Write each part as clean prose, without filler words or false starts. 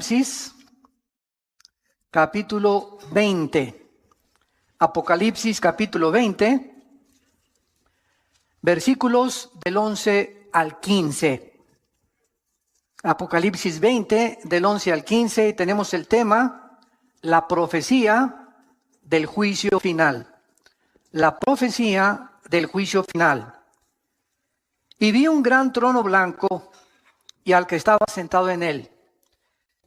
Apocalipsis, capítulo 20. Apocalipsis, capítulo 20, versículos del 11 al 15. Apocalipsis 20, del 11 al 15, y tenemos el tema, la profecía del juicio final. La profecía del juicio final. Y vi un gran trono blanco y al que estaba sentado en él,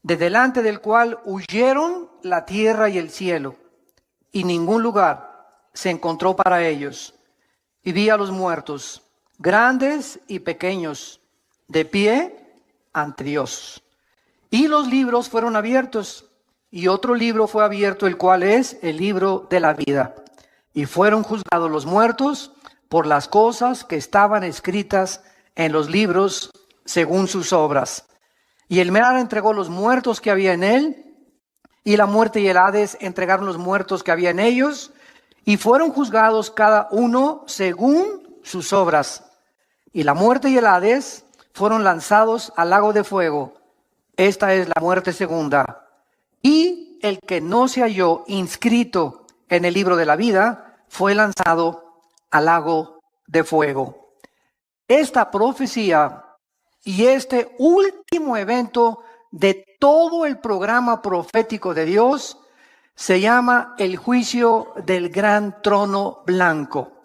de delante del cual huyeron la tierra y el cielo, y ningún lugar se encontró para ellos. Y vi a los muertos, grandes y pequeños, de pie ante Dios. Y los libros fueron abiertos, y otro libro fue abierto, el cual es el libro de la vida. Y fueron juzgados los muertos por las cosas que estaban escritas en los libros según sus obras. Y el mar entregó los muertos que había en él, y la muerte y el Hades entregaron los muertos que había en ellos, y fueron juzgados cada uno según sus obras. Y la muerte y el Hades fueron lanzados al lago de fuego. Esta es la muerte segunda. Y el que no se halló inscrito en el libro de la vida fue lanzado al lago de fuego. Esta profecía y este último evento de todo el programa profético de Dios se llama el juicio del gran trono blanco.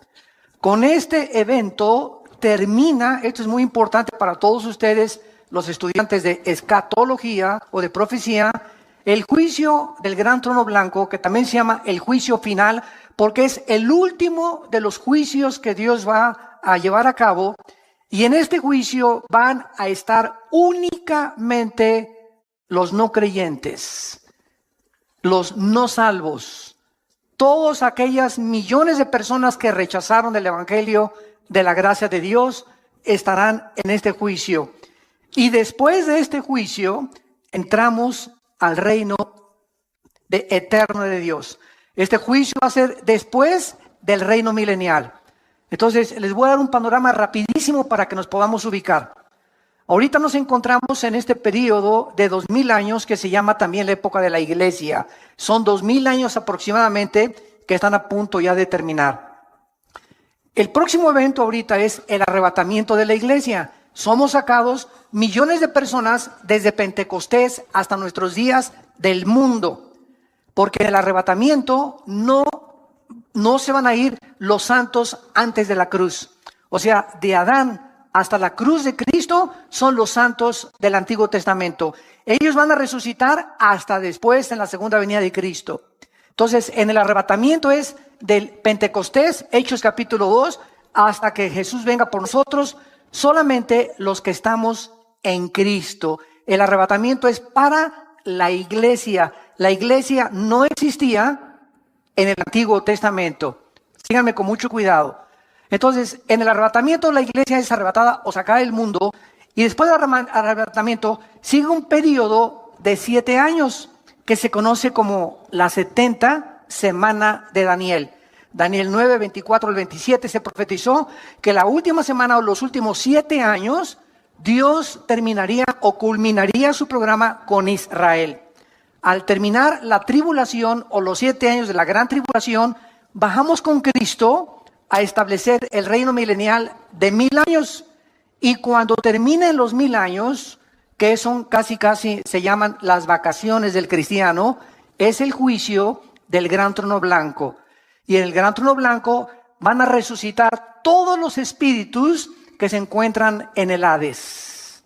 Con este evento termina, esto es muy importante para todos ustedes, los estudiantes de escatología o de profecía, el juicio del gran trono blanco, que también se llama el juicio final, porque es el último de los juicios que Dios va a llevar a cabo. Y en este juicio van a estar únicamente los no creyentes, los no salvos, todas aquellas millones de personas que rechazaron el evangelio de la gracia de Dios estarán en este juicio. Y después de este juicio entramos al reino eterno de Dios. Este juicio va a ser después del reino milenial. Entonces les voy a dar un panorama rapidísimo para que nos podamos ubicar. Ahorita nos encontramos en este periodo de 2000 años que se llama también la época de la iglesia. Son 2000 años aproximadamente que están a punto ya de terminar. El próximo evento ahorita es el arrebatamiento de la iglesia. Somos sacados millones de personas desde Pentecostés hasta nuestros días del mundo. Porque en el arrebatamiento no se van a ir los santos antes de la cruz. O sea, de Adán hasta la cruz de Cristo son los santos del Antiguo Testamento. Ellos van a resucitar hasta después en la segunda venida de Cristo. Entonces, en el arrebatamiento es del Pentecostés, Hechos capítulo 2, hasta que Jesús venga por nosotros, solamente los que estamos en Cristo. El arrebatamiento es para la iglesia. La iglesia no existía en el Antiguo Testamento. Síganme con mucho cuidado. Entonces, en el arrebatamiento la iglesia es arrebatada o sacada del mundo, y después del arrebatamiento sigue un periodo de 7 años que se conoce como la 70 semana de Daniel. Daniel 9, 24 al 27 se profetizó que la última semana o los últimos 7 años Dios terminaría o culminaría su programa con Israel. Al terminar la tribulación o los 7 años de la gran tribulación, bajamos con Cristo a establecer el reino milenial de 1000 años. Y cuando terminen los 1000 años, que son casi se llaman las vacaciones del cristiano, es el juicio del gran trono blanco. Y en el gran trono blanco van a resucitar todos los espíritus que se encuentran en el Hades.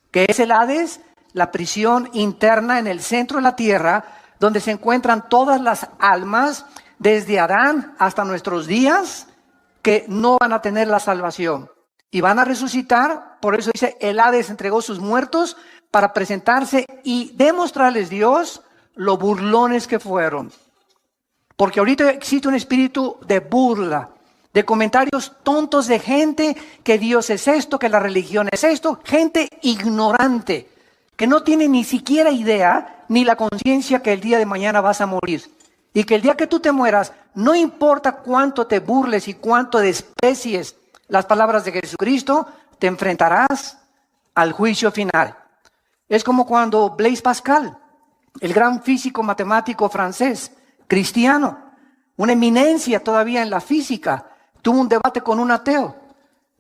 ¿Qué es el Hades? La prisión interna en el centro de la tierra, donde se encuentran todas las almas, desde Adán hasta nuestros días, que no van a tener la salvación. Y van a resucitar, por eso dice, el Hades entregó sus muertos para presentarse y demostrarles Dios lo burlones que fueron. Porque ahorita existe un espíritu de burla, de comentarios tontos de gente, que Dios es esto, que la religión es esto, gente ignorante, que no tiene ni siquiera idea ni la conciencia que el día de mañana vas a morir. Y que el día que tú te mueras, no importa cuánto te burles y cuánto desprecies las palabras de Jesucristo, te enfrentarás al juicio final. Es como cuando Blaise Pascal, el gran físico matemático francés, cristiano, una eminencia todavía en la física, tuvo un debate con un ateo.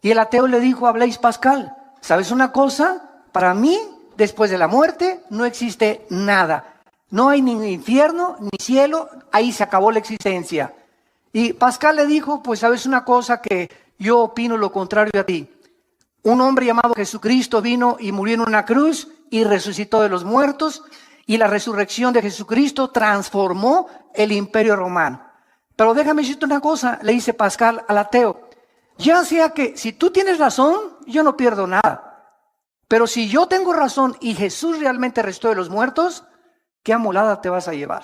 Y el ateo le dijo a Blaise Pascal, ¿sabes una cosa? Para mí, después de la muerte, no existe nada. No hay ni infierno, ni cielo, ahí se acabó la existencia. Y Pascal le dijo, pues sabes una cosa, que yo opino lo contrario a ti. Un hombre llamado Jesucristo vino y murió en una cruz y resucitó de los muertos, y la resurrección de Jesucristo transformó el imperio romano. Pero déjame decirte una cosa, le dice Pascal al ateo, ya sea que si tú tienes razón, yo no pierdo nada. Pero si yo tengo razón y Jesús realmente resucitó de los muertos, ¿qué amolada te vas a llevar?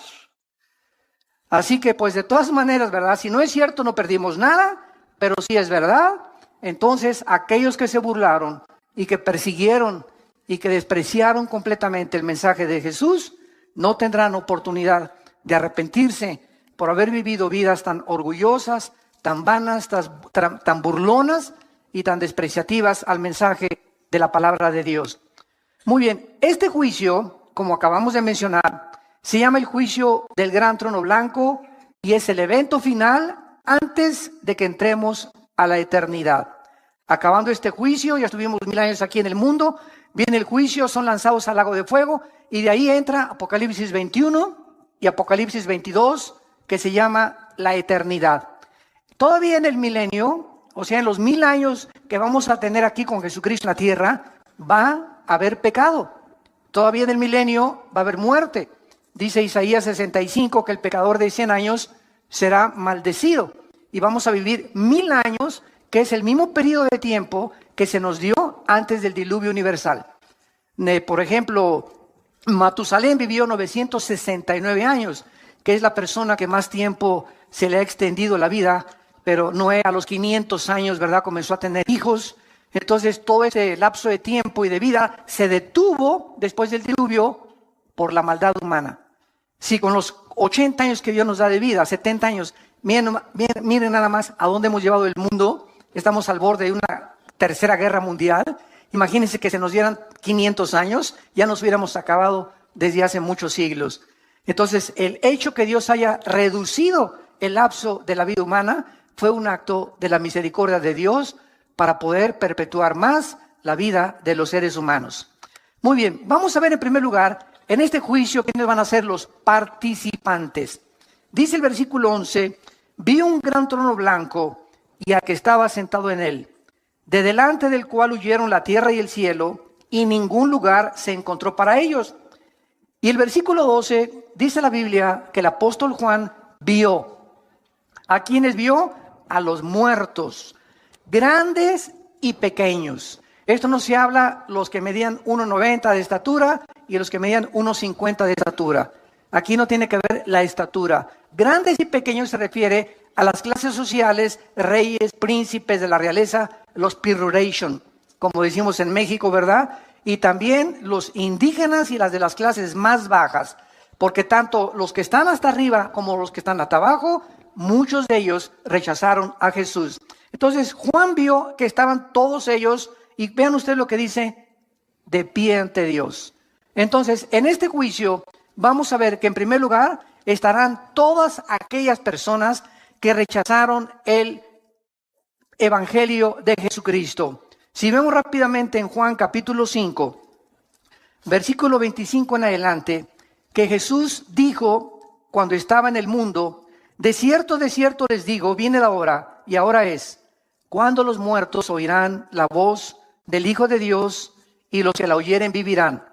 Así que pues de todas maneras, ¿verdad? Si no es cierto, no perdimos nada, pero si es verdad, entonces aquellos que se burlaron y que persiguieron y que despreciaron completamente el mensaje de Jesús, no tendrán oportunidad de arrepentirse por haber vivido vidas tan orgullosas, tan vanas, tan burlonas y tan despreciativas al mensaje de la palabra de Dios. Muy bien, este juicio, como acabamos de mencionar, se llama el juicio del gran trono blanco y es el evento final antes de que entremos a la eternidad. Acabando este juicio, ya estuvimos 1000 años aquí en el mundo, viene el juicio, son lanzados al lago de fuego y de ahí entra Apocalipsis 21 y Apocalipsis 22, que se llama la eternidad. Todavía en el milenio, o sea, en los 1000 años que vamos a tener aquí con Jesucristo en la tierra, va a haber pecado. Todavía en el milenio va a haber muerte. Dice Isaías 65 que el pecador de 100 años será maldecido. Y vamos a vivir 1000 años, que es el mismo periodo de tiempo que se nos dio antes del diluvio universal. Por ejemplo, Matusalén vivió 969 años, que es la persona que más tiempo se le ha extendido la vida, pero Noé a los 500 años, ¿verdad?, comenzó a tener hijos. Entonces todo ese lapso de tiempo y de vida se detuvo después del diluvio por la maldad humana. Si con los 80 años que Dios nos da de vida, 70 años, miren nada más a dónde hemos llevado el mundo. Estamos al borde de una tercera guerra mundial. Imagínense que se nos dieran 500 años, ya nos hubiéramos acabado desde hace muchos siglos. Entonces, el hecho que Dios haya reducido el lapso de la vida humana fue un acto de la misericordia de Dios para poder perpetuar más la vida de los seres humanos. Muy bien, vamos a ver en primer lugar, en este juicio, quiénes van a ser los participantes. Dice el versículo 11, vi un gran trono blanco y al que estaba sentado en él, de delante del cual huyeron la tierra y el cielo, y ningún lugar se encontró para ellos. Y el versículo 12, dice la Biblia que el apóstol Juan vio. ¿A quiénes vio? A los muertos, grandes y pequeños. Esto no se habla los que medían 1,90 de estatura y los que medían 1,50 de estatura. Aquí no tiene que ver la estatura. Grandes y pequeños se refiere a las clases sociales, reyes, príncipes de la realeza, los peroration, como decimos en México, ¿verdad? Y también los indígenas y las de las clases más bajas, porque tanto los que están hasta arriba como los que están hasta abajo, muchos de ellos rechazaron a Jesús. Entonces Juan vio que estaban todos ellos, y vean ustedes lo que dice, de pie ante Dios. Entonces, en este juicio vamos a ver que en primer lugar estarán todas aquellas personas que rechazaron el evangelio de Jesucristo. Si vemos rápidamente en Juan capítulo 5, versículo 25 en adelante, que Jesús dijo cuando estaba en el mundo, de cierto les digo, viene la hora, y ahora es, cuando los muertos oirán la voz del Hijo de Dios, y los que la oyeren vivirán.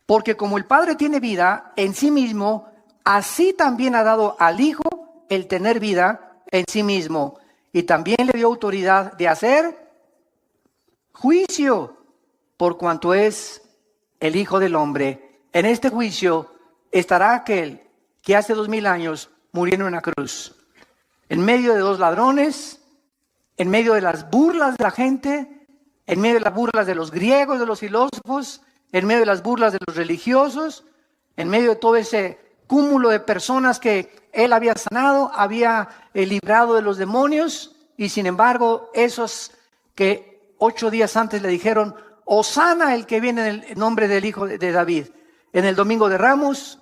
Porque como el Padre tiene vida en sí mismo, así también ha dado al Hijo el tener vida en sí mismo. Y también le dio autoridad de hacer juicio, por cuanto es el Hijo del Hombre. En este juicio estará aquel que hace 2000 años murió en una cruz, en medio de dos ladrones, en medio de las burlas de la gente, en medio de las burlas de los griegos, de los filósofos, en medio de las burlas de los religiosos, en medio de todo ese cúmulo de personas que él había sanado, había librado de los demonios, y sin embargo, esos que 8 días antes le dijeron, Hosana el que viene en el nombre del Hijo de David. En el Domingo de Ramos,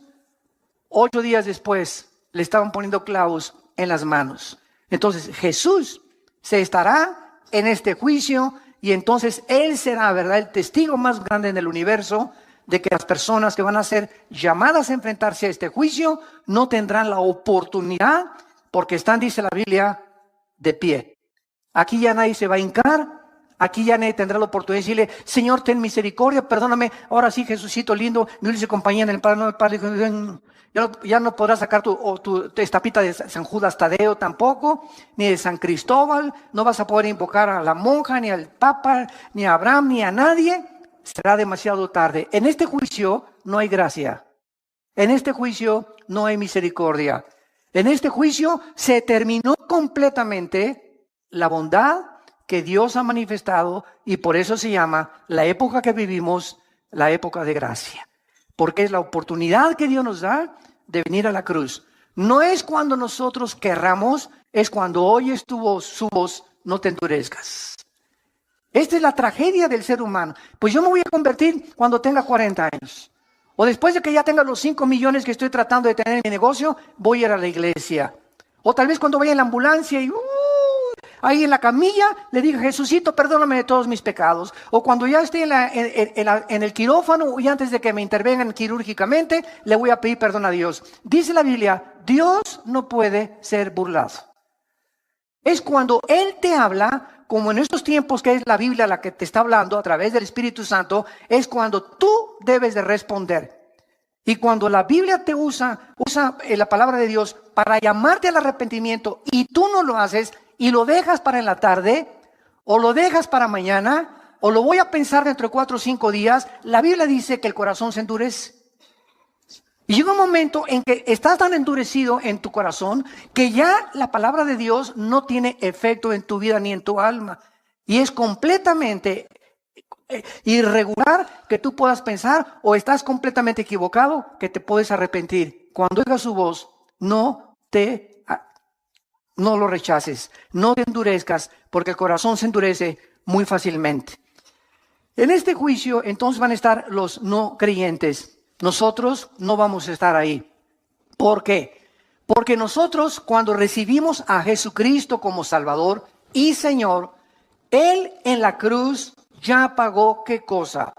8 días después, le estaban poniendo clavos en las manos. Entonces Jesús se estará en este juicio y entonces Él será, ¿verdad?, el testigo más grande en el universo de que las personas que van a ser llamadas a enfrentarse a este juicio no tendrán la oportunidad porque están, dice la Biblia, de pie. Aquí ya nadie se va a hincar. Aquí ya nadie tendrá la oportunidad de decirle, Señor, ten misericordia, perdóname. Ahora sí, Jesucito lindo, mi dulce compañía en el Padre. Ya no podrás sacar tu estapita de San Judas Tadeo tampoco, ni de San Cristóbal. No vas a poder invocar a la monja, ni al Papa, ni a Abraham, ni a nadie. Será demasiado tarde. En este juicio no hay gracia. En este juicio no hay misericordia. En este juicio se terminó completamente la bondad que Dios ha manifestado y por eso se llama la época que vivimos, la época de gracia. Porque es la oportunidad que Dios nos da de venir a la cruz. No es cuando nosotros querramos, es cuando oyes su voz, no te endurezcas. Esta es la tragedia del ser humano. Pues yo me voy a convertir cuando tenga 40 años. O después de que ya tenga los 5 millones que estoy tratando de tener en mi negocio, voy a ir a la iglesia. O tal vez cuando vaya en la ambulancia y ahí en la camilla le diga, Jesucito, perdóname de todos mis pecados. O cuando ya esté en el quirófano y antes de que me intervengan quirúrgicamente, le voy a pedir perdón a Dios. Dice la Biblia, Dios no puede ser burlado. Es cuando Él te habla, como en estos tiempos que es la Biblia la que te está hablando a través del Espíritu Santo, es cuando tú debes de responder. Y cuando la Biblia te usa la palabra de Dios para llamarte al arrepentimiento y tú no lo haces y lo dejas para en la tarde o lo dejas para mañana o lo voy a pensar dentro de 4 o 5 días, la Biblia dice que el corazón se endurece. Y llega un momento en que estás tan endurecido en tu corazón que ya la palabra de Dios no tiene efecto en tu vida ni en tu alma. Y es completamente irregular que tú puedas pensar o estás completamente equivocado que te puedes arrepentir. Cuando oigas su voz, no lo rechaces, no te endurezcas porque el corazón se endurece muy fácilmente. En este juicio entonces van a estar los no creyentes. Nosotros no vamos a estar ahí. ¿Por qué? Porque nosotros cuando recibimos a Jesucristo como Salvador y Señor, Él en la cruz ya pagó ¿qué cosa?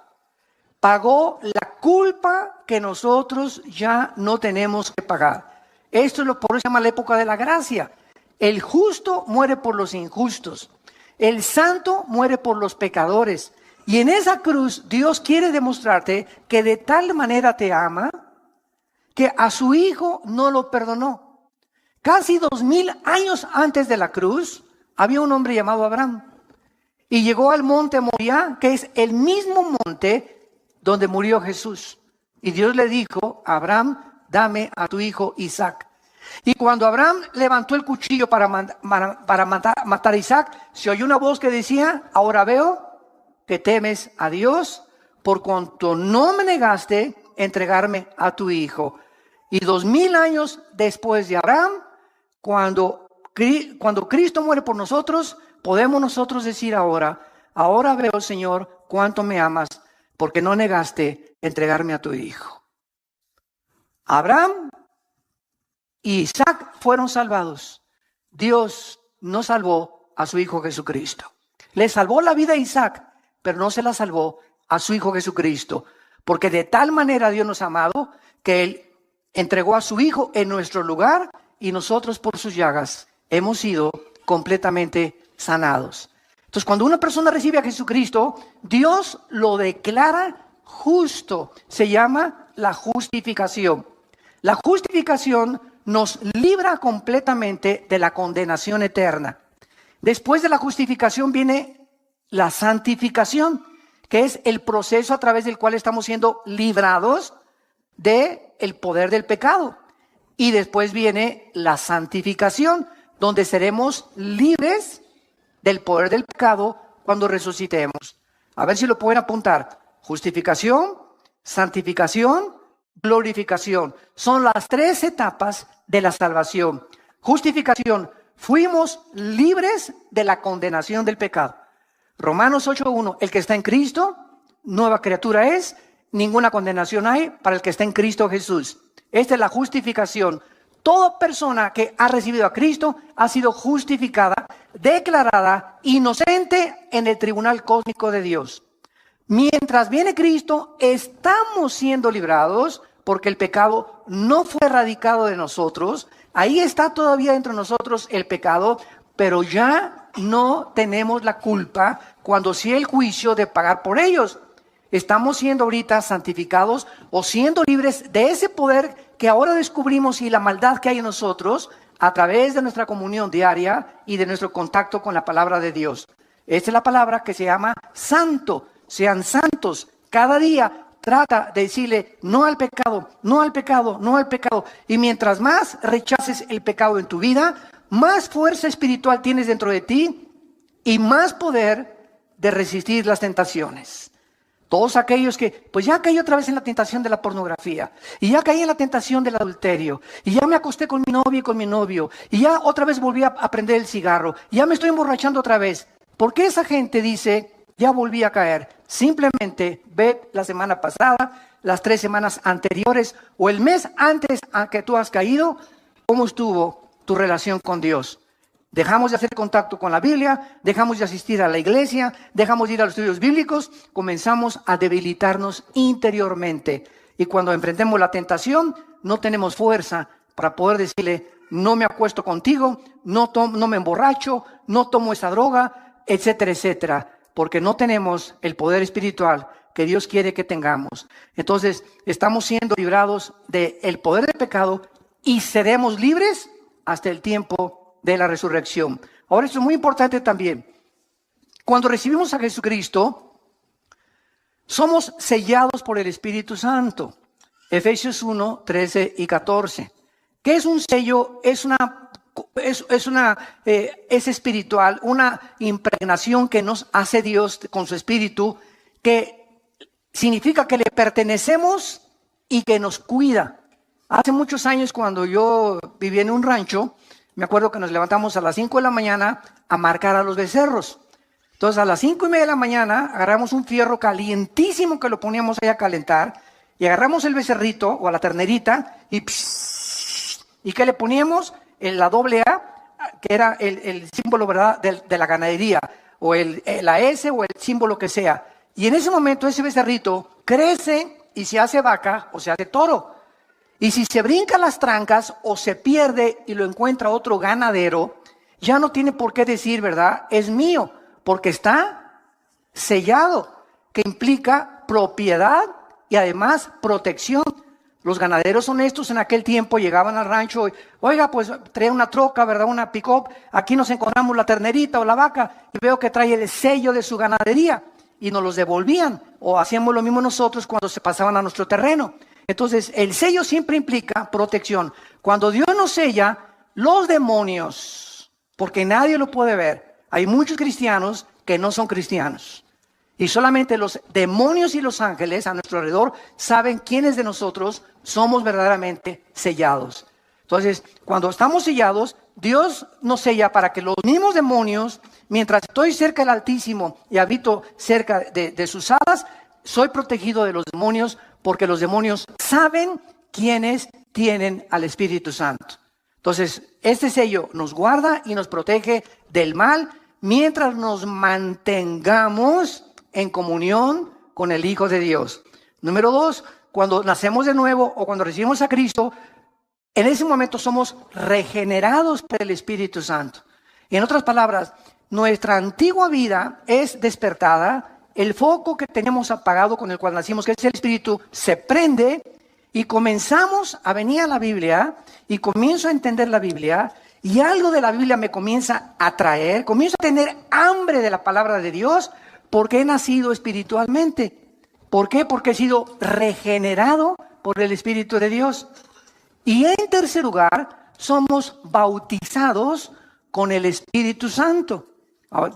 Pagó la culpa que nosotros ya no tenemos que pagar. Esto es por eso se llama la época de la gracia. El justo muere por los injustos. El santo muere por los pecadores. Y en esa cruz Dios quiere demostrarte que de tal manera te ama que a su hijo no lo perdonó. Casi 2000 años antes de la cruz había un hombre llamado Abraham. Y llegó al monte Moriah, que es el mismo monte donde murió Jesús. Y Dios le dijo a Abraham, dame a tu hijo Isaac. Y cuando Abraham levantó el cuchillo para matar a Isaac, se oyó una voz que decía, ahora veo que temes a Dios por cuanto no me negaste entregarme a tu hijo. Y 2000 años después de Abraham, cuando Cristo muere por nosotros, podemos nosotros decir ahora veo, Señor, cuánto me amas porque no negaste entregarme a tu hijo. Abraham y Isaac fueron salvados. Dios no salvó a su hijo Jesucristo. Le salvó la vida a Isaac, pero no se la salvó a su hijo Jesucristo. Porque de tal manera Dios nos ha amado que Él entregó a su hijo en nuestro lugar y nosotros por sus llagas hemos sido completamente sanados. Entonces, cuando una persona recibe a Jesucristo, Dios lo declara justo. Se llama la justificación. La justificación nos libra completamente de la condenación eterna. Después de la justificación viene la santificación, que es el proceso a través del cual estamos siendo librados del poder del pecado. Y después viene la santificación, donde seremos libres del poder del pecado cuando resucitemos. A ver si lo pueden apuntar. Justificación, santificación, glorificación. Son las 3 etapas de la salvación. Justificación. Fuimos libres de la condenación del pecado. Romanos 8:1. El que está en Cristo nueva criatura es, ninguna condenación hay para el que está en Cristo Jesús. Esta es la justificación. Toda persona que ha recibido a Cristo ha sido justificada, declarada inocente en el tribunal cósmico de Dios. Mientras viene Cristo, estamos siendo librados porque el pecado no fue erradicado de nosotros. Ahí está todavía dentro de nosotros el pecado, pero ya no tenemos la culpa cuando sigue el juicio de pagar por ellos. Estamos siendo ahorita santificados o siendo libres de ese poder que ahora descubrimos y la maldad que hay en nosotros a través de nuestra comunión diaria y de nuestro contacto con la palabra de Dios. Esta es la palabra que se llama santo. Sean santos. Cada día trata de decirle no al pecado, no al pecado, no al pecado. Y mientras más rechaces el pecado en tu vida, más fuerza espiritual tienes dentro de ti y más poder de resistir las tentaciones. Todos aquellos que, pues ya caí otra vez en la tentación de la pornografía, y ya caí en la tentación del adulterio, y ya me acosté con mi novia y con mi novio, y ya otra vez volví a prender el cigarro, y ya me estoy emborrachando otra vez. ¿Por qué esa gente dice, ya volví a caer? Simplemente ve la semana pasada, las 3 semanas anteriores, o el mes antes a que tú has caído, cómo estuvo tu relación con Dios. Dejamos de hacer contacto con la Biblia, dejamos de asistir a la iglesia, dejamos de ir a los estudios bíblicos, comenzamos a debilitarnos interiormente. Y cuando enfrentemos la tentación, no tenemos fuerza para poder decirle, no me acuesto contigo, no me emborracho, no tomo esa droga, etcétera, etcétera. Porque no tenemos el poder espiritual que Dios quiere que tengamos. Entonces, estamos siendo librados del poder del pecado y seremos libres hasta el tiempo de la resurrección. Ahora, esto es muy importante también. Cuando recibimos a Jesucristo, somos sellados por el Espíritu Santo. Efesios 1, 13 y 14. ¿Qué es un sello? Es espiritual, una impregnación que nos hace Dios con su Espíritu, que significa que le pertenecemos y que nos cuida. Hace muchos años, cuando yo vivía en un rancho, me acuerdo que nos levantamos a las 5 de la mañana a marcar a los becerros. Entonces, a las 5:30 de la mañana, agarramos un fierro calientísimo que lo poníamos ahí a calentar, y agarramos el becerrito o a la ternerita, y ¿qué le poníamos? La doble A, que era el símbolo, ¿verdad?, de la ganadería, o la S o el símbolo que sea. Y en ese momento ese becerrito crece y se hace vaca o se hace toro. Y si se brinca las trancas o se pierde y lo encuentra otro ganadero, ya no tiene por qué decir, ¿verdad?, es mío, porque está sellado, que implica propiedad y además protección. Los ganaderos honestos en aquel tiempo llegaban al rancho y, oiga, pues trae una troca, ¿verdad?, una pick-up, aquí nos encontramos la ternerita o la vaca y veo que trae el sello de su ganadería, y nos los devolvían, o hacíamos lo mismo nosotros cuando se pasaban a nuestro terreno. Entonces, el sello siempre implica protección. Cuando Dios nos sella, los demonios, porque nadie lo puede ver, hay muchos cristianos que no son cristianos. Y solamente los demonios y los ángeles a nuestro alrededor saben quiénes de nosotros somos verdaderamente sellados. Entonces, cuando estamos sellados, Dios nos sella para que los mismos demonios, mientras estoy cerca del Altísimo y habito cerca de sus alas, soy protegido de los demonios, porque los demonios saben quiénes tienen al Espíritu Santo. Entonces, este sello nos guarda y nos protege del mal mientras nos mantengamos en comunión con el Hijo de Dios. Número 2, cuando nacemos de nuevo o cuando recibimos a Cristo, en ese momento somos regenerados por el Espíritu Santo. En otras palabras, nuestra antigua vida es despertada. El foco que tenemos apagado con el cual nacimos, que es el Espíritu, se prende y comenzamos a venir a la Biblia y comienzo a entender la Biblia y algo de la Biblia me comienza a atraer, comienzo a tener hambre de la palabra de Dios porque he nacido espiritualmente. ¿Por qué? Porque he sido regenerado por el Espíritu de Dios. Y en tercer lugar, somos bautizados con el Espíritu Santo.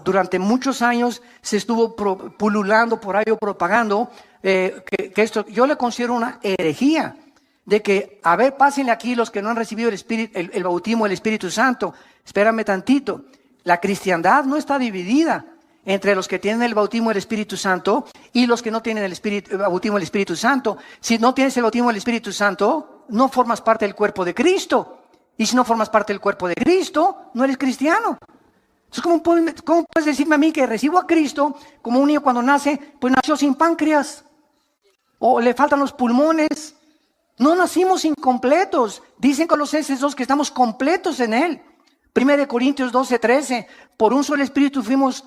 Durante muchos años se estuvo pululando por ahí o propagando que esto yo le considero una herejía, de que, a ver, pásenle aquí los que no han recibido el bautismo del Espíritu Santo. Espérame tantito, la cristiandad no está dividida. entre los que tienen el bautismo del Espíritu Santo y los que no tienen el bautismo del Espíritu Santo. Si no tienes el bautismo del Espíritu Santo, no formas parte del cuerpo de Cristo. Y si no formas parte del cuerpo de Cristo, no eres cristiano. Entonces, ¿cómo puedes decirme a mí que recibo a Cristo como un niño cuando nace, pues nació sin páncreas? O le faltan los pulmones. No nacimos incompletos. Dicen Colosenses 2 que estamos completos en Él. 1 Corintios 12:13. Por un solo Espíritu fuimos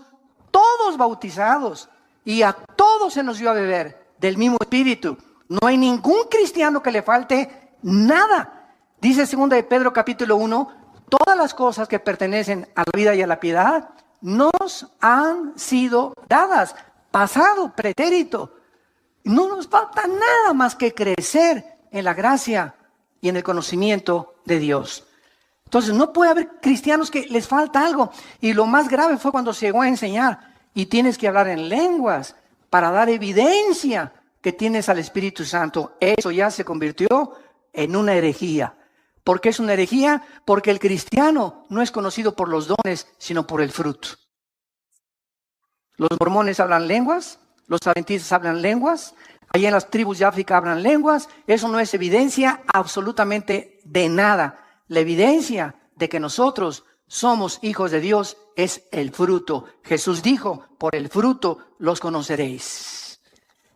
todos bautizados. Y a todos se nos dio a beber del mismo Espíritu. No hay ningún cristiano que le falte nada. Dice 2 de Pedro capítulo 1. Todas las cosas que pertenecen a la vida y a la piedad nos han sido dadas. Pasado, pretérito. No nos falta nada más que crecer en la gracia y en el conocimiento de Dios. Entonces no puede haber cristianos que les falta algo. Y lo más grave fue cuando se llegó a enseñar y tienes que hablar en lenguas para dar evidencia que tienes al Espíritu Santo. Eso ya se convirtió en una herejía. ¿Por qué es una herejía? Porque el cristiano no es conocido por los dones, sino por el fruto. Los mormones hablan lenguas, los adventistas hablan lenguas, allá en las tribus de África hablan lenguas. Eso no es evidencia absolutamente de nada. La evidencia de que nosotros somos hijos de Dios es el fruto. Jesús dijo, por el fruto los conoceréis.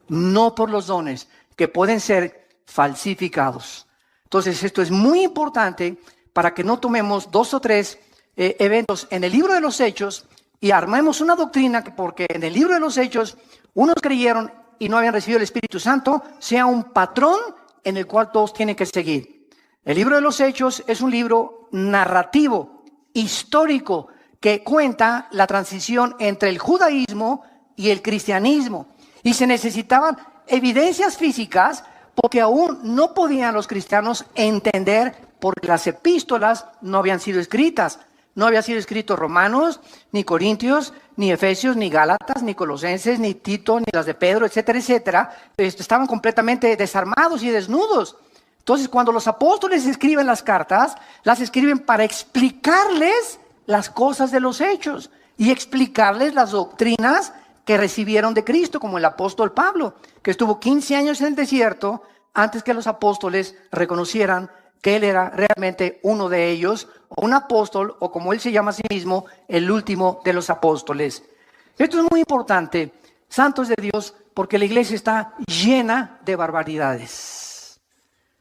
No por los dones, que pueden ser falsificados. Entonces, esto es muy importante para que no tomemos 2 o 3 eventos en el libro de los Hechos y armemos una doctrina que porque en el libro de los Hechos unos creyeron y no habían recibido el Espíritu Santo, sea un patrón en el cual todos tienen que seguir. El libro de los Hechos es un libro narrativo, histórico, que cuenta la transición entre el judaísmo y el cristianismo. Y se necesitaban evidencias físicas porque aún no podían los cristianos entender porque las epístolas no habían sido escritas. No había sido escrito Romanos, ni Corintios, ni Efesios, ni Gálatas, ni Colosenses, ni Tito, ni las de Pedro, etcétera, etcétera. Estaban completamente desarmados y desnudos. Entonces, cuando los apóstoles escriben las cartas, las escriben para explicarles las cosas de los hechos y explicarles las doctrinas que recibieron de Cristo, como el apóstol Pablo, que estuvo 15 años en el desierto antes que los apóstoles reconocieran que él era realmente uno de ellos, o un apóstol, o como él se llama a sí mismo, el último de los apóstoles. Esto es muy importante, santos de Dios, porque la iglesia está llena de barbaridades.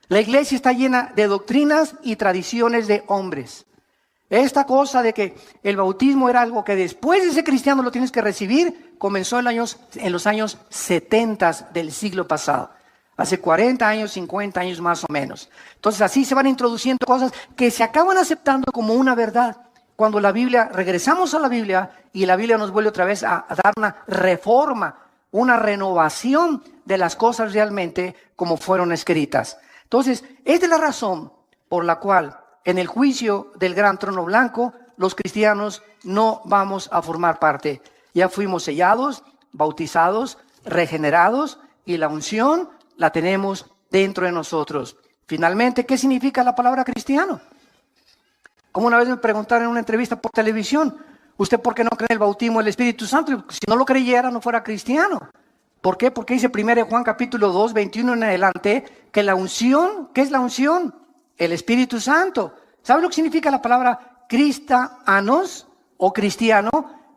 La iglesia está llena de doctrinas y tradiciones de hombres. Esta cosa de que el bautismo era algo que después de ser cristiano lo tienes que recibir, comenzó en los años 70 del siglo pasado. Hace 40 años, 50 años más o menos. Entonces así se van introduciendo cosas que se acaban aceptando como una verdad. Cuando la Biblia, regresamos a la Biblia y la Biblia nos vuelve otra vez a dar una reforma, una renovación de las cosas realmente como fueron escritas. Entonces, esta es la razón por la cual en el juicio del gran trono blanco, los cristianos no vamos a formar parte. Ya fuimos sellados, bautizados, regenerados y la unción la tenemos dentro de nosotros. Finalmente, ¿qué significa la palabra cristiano? Como una vez me preguntaron en una entrevista por televisión, ¿usted por qué no cree en el bautismo del Espíritu Santo? Si no lo creyera, no fuera cristiano. ¿Por qué? Porque dice 1 Juan capítulo 2, 21 en adelante, que la unción, ¿qué es la unción? El Espíritu Santo. ¿Sabe lo que significa la palabra cristianos o cristiano?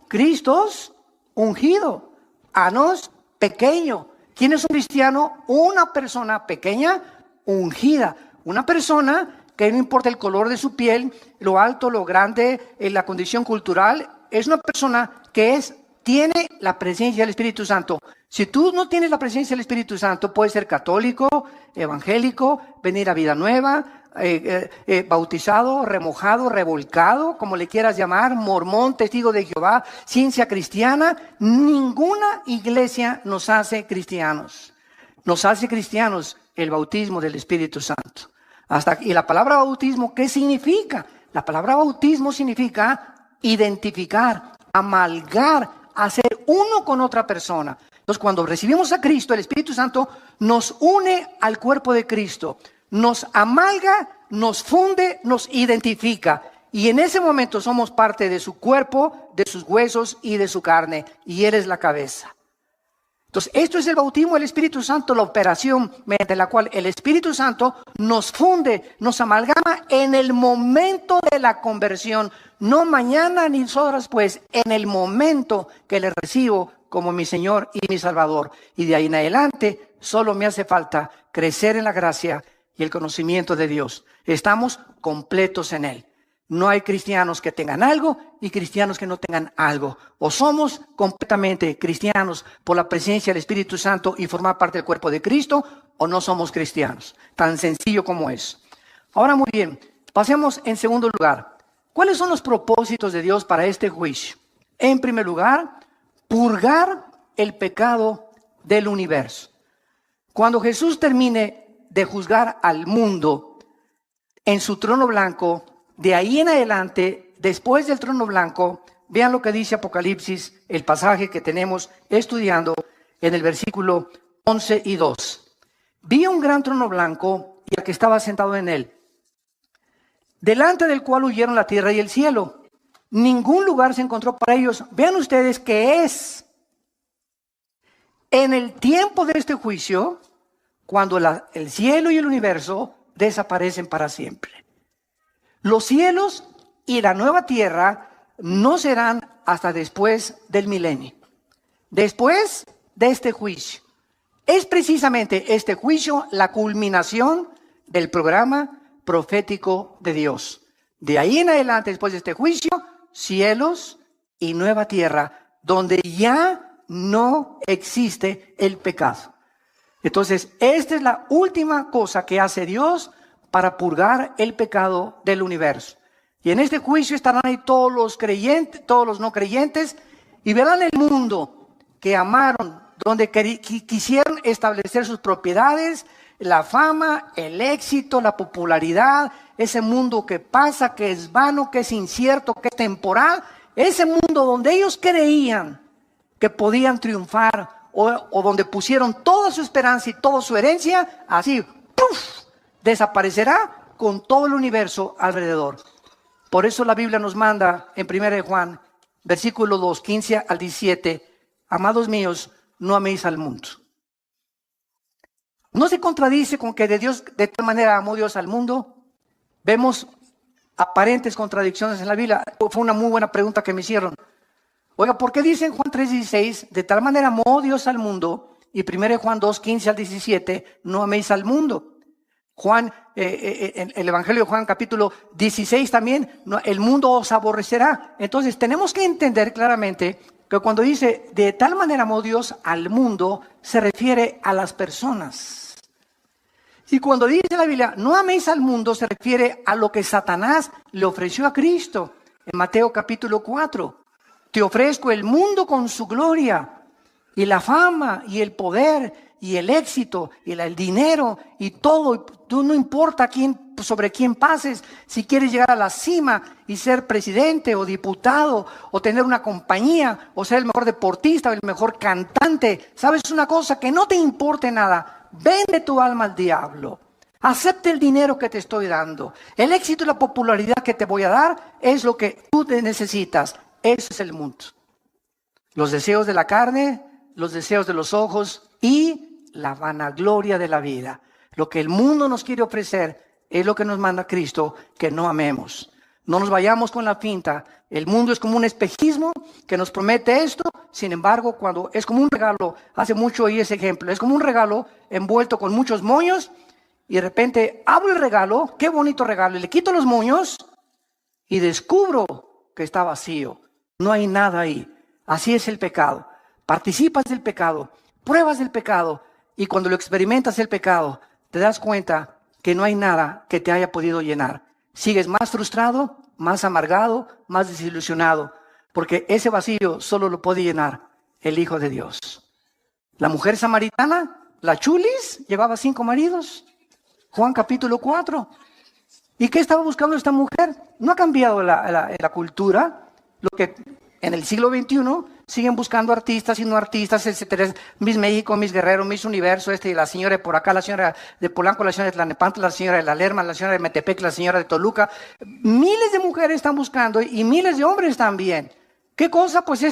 Cristos, ungido. Anos, pequeño. ¿Quién es un cristiano? Una persona pequeña, ungida. Una persona que no importa el color de su piel, lo alto, lo grande, la condición cultural, es una persona que tiene la presencia del Espíritu Santo. Si tú no tienes la presencia del Espíritu Santo, puedes ser católico, evangélico, venir a Vida Nueva, bautizado, remojado, revolcado, como le quieras llamar, mormón, testigo de Jehová, ciencia cristiana. Ninguna iglesia nos hace cristianos. Nos hace cristianos el bautismo del Espíritu Santo. Y la palabra bautismo, ¿qué significa? La palabra bautismo significa identificar, amalgar, hacer uno con otra persona. Entonces, cuando recibimos a Cristo, el Espíritu Santo nos une al cuerpo de Cristo, nos amalga, nos funde, nos identifica. Y en ese momento somos parte de su cuerpo, de sus huesos y de su carne. Y Él es la cabeza. Entonces, esto es el bautismo del Espíritu Santo, la operación mediante la cual el Espíritu Santo nos funde, nos amalgama en el momento de la conversión. No mañana ni horas después, en el momento que le recibo como mi Señor y mi Salvador. Y de ahí en adelante, solo me hace falta crecer en la gracia y el conocimiento de Dios. Estamos completos en Él. No hay cristianos que tengan algo y cristianos que no tengan algo. O somos completamente cristianos por la presencia del Espíritu Santo y formar parte del cuerpo de Cristo, o no somos cristianos. Tan sencillo como es. Ahora muy bien, pasemos en segundo lugar. ¿Cuáles son los propósitos de Dios para este juicio? En primer lugar, purgar el pecado del universo. Cuando Jesús termine de juzgar al mundo en su trono blanco, de ahí en adelante, después del trono blanco, vean lo que dice Apocalipsis, el pasaje que tenemos estudiando en el versículo 11 y 2. Vi un gran trono blanco y al que estaba sentado en él, delante del cual huyeron la tierra y el cielo. Ningún lugar se encontró para ellos. Vean ustedes que es en el tiempo de este juicio cuando el cielo y el universo desaparecen para siempre. Los cielos y la nueva tierra no serán hasta después del milenio. Después de este juicio. Es precisamente este juicio la culminación del programa profético de Dios. De ahí en adelante, después de este juicio, cielos y nueva tierra, donde ya no existe el pecado. Entonces, esta es la última cosa que hace Dios para purgar el pecado del universo. Y en este juicio estarán ahí todos los creyentes, todos los no creyentes, y verán el mundo que amaron, donde quisieron establecer sus propiedades, la fama, el éxito, la popularidad, ese mundo que pasa, que es vano, que es incierto, que es temporal, ese mundo donde ellos creían que podían triunfar o donde pusieron toda su esperanza y toda su herencia, así, ¡puf!, desaparecerá con todo el universo alrededor. Por eso la Biblia nos manda en 1 Juan, versículo 2, 15 al 17, amados míos, no améis al mundo. ¿No se contradice con que de tal manera amó Dios al mundo? Vemos aparentes contradicciones en la Biblia. Fue una muy buena pregunta que me hicieron. Oiga, ¿por qué dice en Juan 3:16, de tal manera amó Dios al mundo? Y 1 Juan 2, 15 al 17, no améis al mundo. Juan, el Evangelio de Juan capítulo 16 también, el mundo os aborrecerá. Entonces tenemos que entender claramente que cuando dice de tal manera amó Dios al mundo, se refiere a las personas. Y cuando dice la Biblia, no améis al mundo, se refiere a lo que Satanás le ofreció a Cristo. En Mateo capítulo 4, te ofrezco el mundo con su gloria, y la fama, y el poder, y el éxito, y el dinero, y todo. Tú no importa sobre quién pases, si quieres llegar a la cima y ser presidente o diputado, o tener una compañía, o ser el mejor deportista, o el mejor cantante. ¿Sabes una cosa? Que no te importe nada. Vende tu alma al diablo. Acepte el dinero que te estoy dando. El éxito y la popularidad que te voy a dar es lo que tú necesitas. Ese es el mundo. Los deseos de la carne, los deseos de los ojos y la vanagloria de la vida. Lo que el mundo nos quiere ofrecer es lo que nos manda Cristo, que no amemos. No nos vayamos con la finta. El mundo es como un espejismo que nos promete esto. Sin embargo, cuando es como un regalo, hace mucho oí ese ejemplo, es como un regalo envuelto con muchos moños y de repente abro el regalo, qué bonito regalo, y le quito los moños y descubro que está vacío. No hay nada ahí. Así es el pecado. Participas del pecado, pruebas del pecado y cuando lo experimentas el pecado, te das cuenta que no hay nada que te haya podido llenar. Sigues más frustrado, más amargado, más desilusionado, porque ese vacío solo lo puede llenar el Hijo de Dios. La mujer samaritana, la chulis, llevaba 5 maridos. Juan capítulo 4. ¿Y qué estaba buscando esta mujer? No ha cambiado la cultura. Lo que en el siglo XXI siguen buscando artistas y no artistas, etcétera. Miss México, Miss Guerrero, Miss Universo, y la señora de por acá, la señora de Polanco, la señora de Tlalnepantla, la señora de La Lerma, la señora de Metepec, la señora de Toluca. Miles de mujeres están buscando y miles de hombres también. ¿Qué cosa? Pues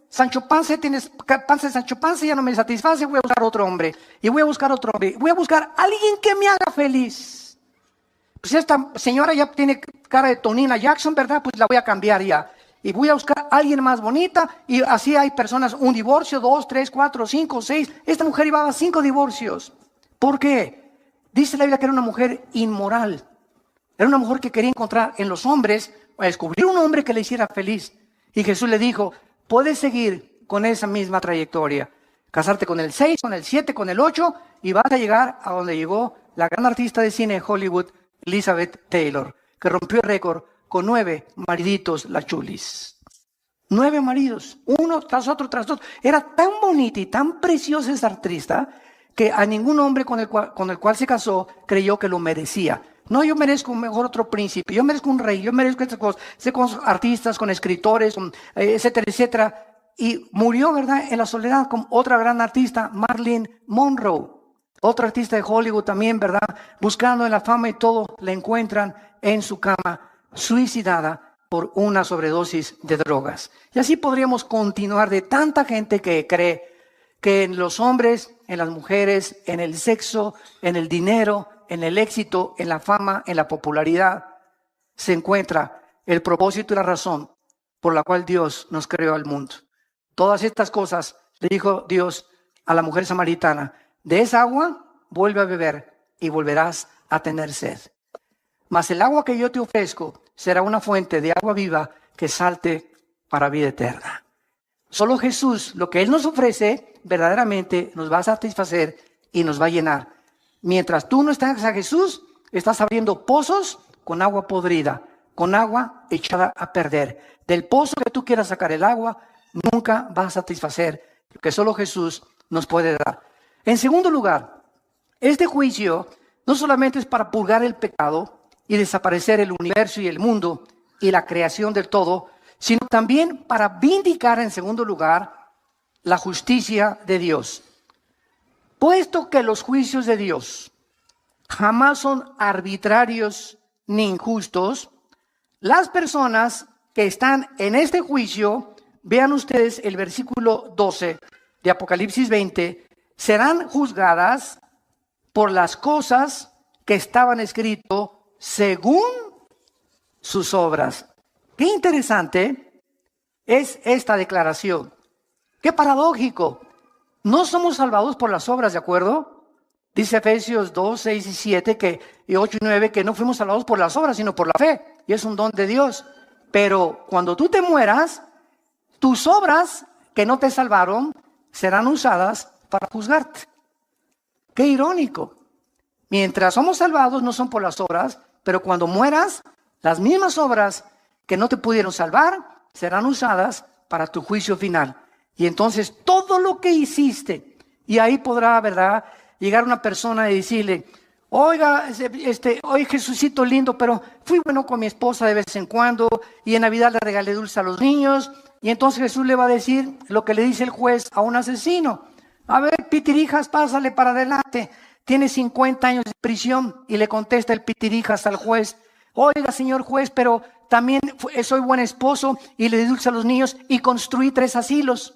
Sancho Panza, tienes panza de Sancho Panza, ya no me satisface, voy a buscar otro hombre. Y voy a buscar otro hombre. Voy a buscar a alguien que me haga feliz. Pues esta señora ya tiene cara de Tonina Jackson, ¿verdad? Pues la voy a cambiar ya. Y voy a buscar a alguien más bonita. Y así hay personas, un divorcio, 2, 3, 4, 5, 6. Esta mujer llevaba 5 divorcios. ¿Por qué? Dice la Biblia que era una mujer inmoral. Era una mujer que quería encontrar en los hombres, o descubrir un hombre que le hiciera feliz. Y Jesús le dijo, puedes seguir con esa misma trayectoria. Casarte con el 6, con el 7, con el 8, y vas a llegar a donde llegó la gran artista de cine de Hollywood, Elizabeth Taylor, que rompió el récord con 9 mariditos, la chulis. 9 maridos, uno tras otro, tras otro. Era tan bonita y tan preciosa esa artista que a ningún hombre con el cual se casó creyó que lo merecía. No, yo merezco mejor otro príncipe, yo merezco un rey, yo merezco estas cosas. Sé con artistas, con escritores, etcétera, etcétera. Y murió, ¿verdad?, en la soledad con otra gran artista, Marilyn Monroe. Otra artista de Hollywood también, ¿verdad? Buscando en la fama y todo, la encuentran en su cama, suicidada por una sobredosis de drogas. Y así podríamos continuar de tanta gente que cree que en los hombres, en las mujeres, en el sexo, en el dinero, en el éxito, en la fama, en la popularidad, se encuentra el propósito y la razón por la cual Dios nos creó al mundo. Todas estas cosas le dijo Dios a la mujer samaritana. De esa agua vuelve a beber y volverás a tener sed. Mas el agua que yo te ofrezco será una fuente de agua viva que salte para vida eterna. Solo Jesús, lo que Él nos ofrece, verdaderamente nos va a satisfacer y nos va a llenar. Mientras tú no estás a Jesús, estás abriendo pozos con agua podrida, con agua echada a perder. Del pozo que tú quieras sacar el agua, nunca va a satisfacer lo que solo Jesús nos puede dar. En segundo lugar, este juicio no solamente es para purgar el pecado y desaparecer el universo y el mundo y la creación del todo, sino también para vindicar, en segundo lugar, la justicia de Dios. Puesto que los juicios de Dios jamás son arbitrarios ni injustos, las personas que están en este juicio, vean ustedes el versículo 12 de Apocalipsis 20, serán juzgadas por las cosas que estaban escritas según sus obras. Qué interesante es esta declaración. Qué paradójico. No somos salvados por las obras, ¿de acuerdo? Dice Efesios 2, 6 y 7 y 8 y 9 que no fuimos salvados por las obras, sino por la fe. Y es un don de Dios. Pero cuando tú te mueras, tus obras que no te salvaron serán usadas para juzgarte. Qué irónico. Mientras somos salvados no son por las obras, pero cuando mueras, las mismas obras que no te pudieron salvar serán usadas para tu juicio final. Y entonces todo lo que hiciste, y ahí podrá, ¿verdad?, llegar una persona y decirle, oiga, oye Jesucito lindo, pero fui bueno con mi esposa de vez en cuando, y en Navidad le regalé dulce a los niños, y entonces Jesús le va a decir lo que le dice el juez a un asesino. A ver, pitirijas, pásale para adelante. Tiene 50 años de prisión. Y le contesta el pitirijas al juez. Oiga, señor juez, pero también soy buen esposo y le di dulce a los niños y construí 3 asilos.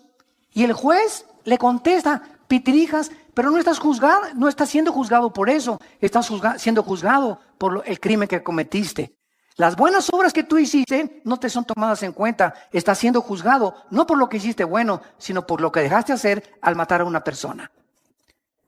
Y el juez le contesta, pitirijas, pero no estás juzgado, no estás siendo juzgado por eso. Estás siendo juzgado por el crimen que cometiste. Las buenas obras que tú hiciste no te son tomadas en cuenta. Estás siendo juzgado no por lo que hiciste bueno, sino por lo que dejaste hacer al matar a una persona.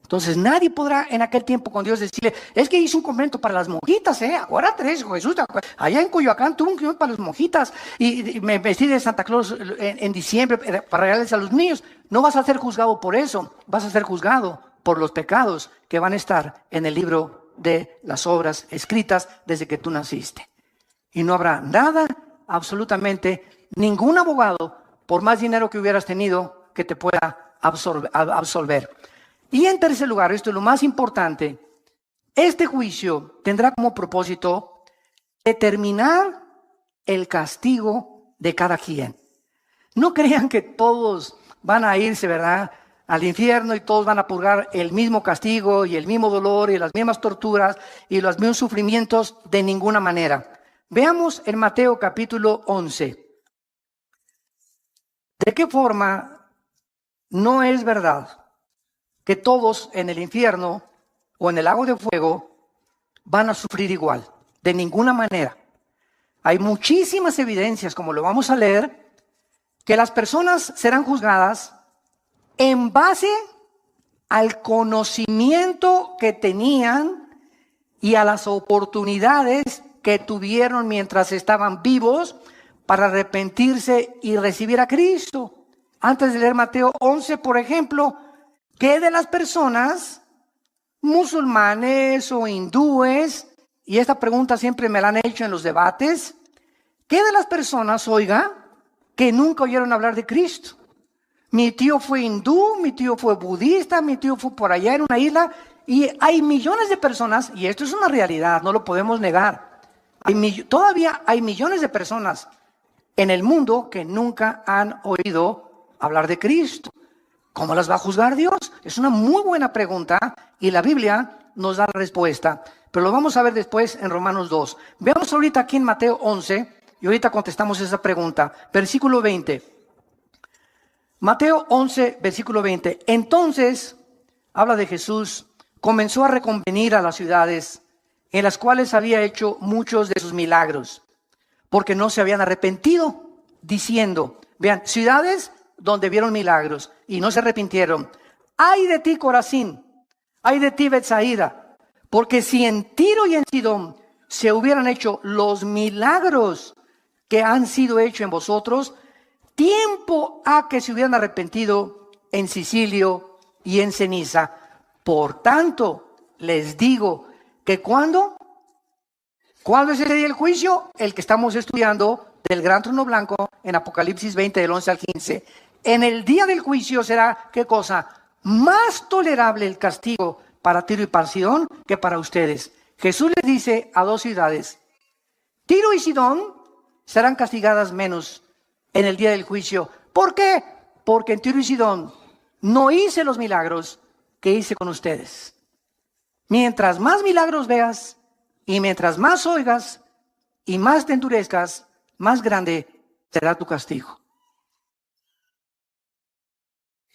Entonces nadie podrá en aquel tiempo con Dios decirle, es que hice un convento para las monjitas, ahora 3, Jesús, allá en Coyoacán tuve un convento para las monjitas y me vestí de Santa Claus en diciembre para regalarles a los niños. No vas a ser juzgado por eso, vas a ser juzgado por los pecados que van a estar en el libro de las obras escritas desde que tú naciste. Y no habrá nada, absolutamente ningún abogado, por más dinero que hubieras tenido, que te pueda absolver. Y en tercer lugar, esto es lo más importante, este juicio tendrá como propósito determinar el castigo de cada quien. No crean que todos van a irse, ¿verdad?, al infierno y todos van a purgar el mismo castigo y el mismo dolor y las mismas torturas y los mismos sufrimientos, de ninguna manera. Veamos en Mateo capítulo 11. ¿De qué forma no es verdad que todos en el infierno o en el lago de fuego van a sufrir igual? De ninguna manera. Hay muchísimas evidencias, como lo vamos a leer, que las personas serán juzgadas en base al conocimiento que tenían y a las oportunidades que tuvieron mientras estaban vivos para arrepentirse y recibir a Cristo. Antes de leer Mateo 11, por ejemplo, ¿qué de las personas musulmanes o hindúes? Y esta pregunta siempre me la han hecho en los debates. ¿Qué de las personas, oiga, que nunca oyeron hablar de Cristo? Mi tío fue hindú, mi tío fue budista, mi tío fue por allá en una isla. Y hay millones de personas, y esto es una realidad, no lo podemos negar. Todavía hay millones de personas en el mundo que nunca han oído hablar de Cristo. ¿Cómo las va a juzgar Dios? Es una muy buena pregunta y la Biblia nos da la respuesta. Pero lo vamos a ver después en Romanos 2. Veamos ahorita aquí en Mateo 11 y ahorita contestamos esa pregunta. Versículo 20. Mateo 11, versículo 20. Entonces, habla de Jesús, comenzó a reconvenir a las ciudades en las cuales había hecho muchos de sus milagros, porque no se habían arrepentido, diciendo, vean, ciudades donde vieron milagros y no se arrepintieron. ¡Ay de ti, Corazín! ¡Ay de ti, Betsaida! Porque si en Tiro y en Sidón se hubieran hecho los milagros que han sido hechos en vosotros, tiempo ha que se hubieran arrepentido en Sicilio y en ceniza. Por tanto, les digo que ¿cuándo es ese día del juicio? El que estamos estudiando del gran trono blanco en Apocalipsis 20, del 11 al 15. En el día del juicio será, ¿qué cosa? Más tolerable el castigo para Tiro y para Sidón que para ustedes. Jesús les dice a dos ciudades, Tiro y Sidón serán castigadas menos en el día del juicio. ¿Por qué? Porque en Tiro y Sidón no hice los milagros que hice con ustedes. Mientras más milagros veas y mientras más oigas y más te endurezcas, más grande será tu castigo.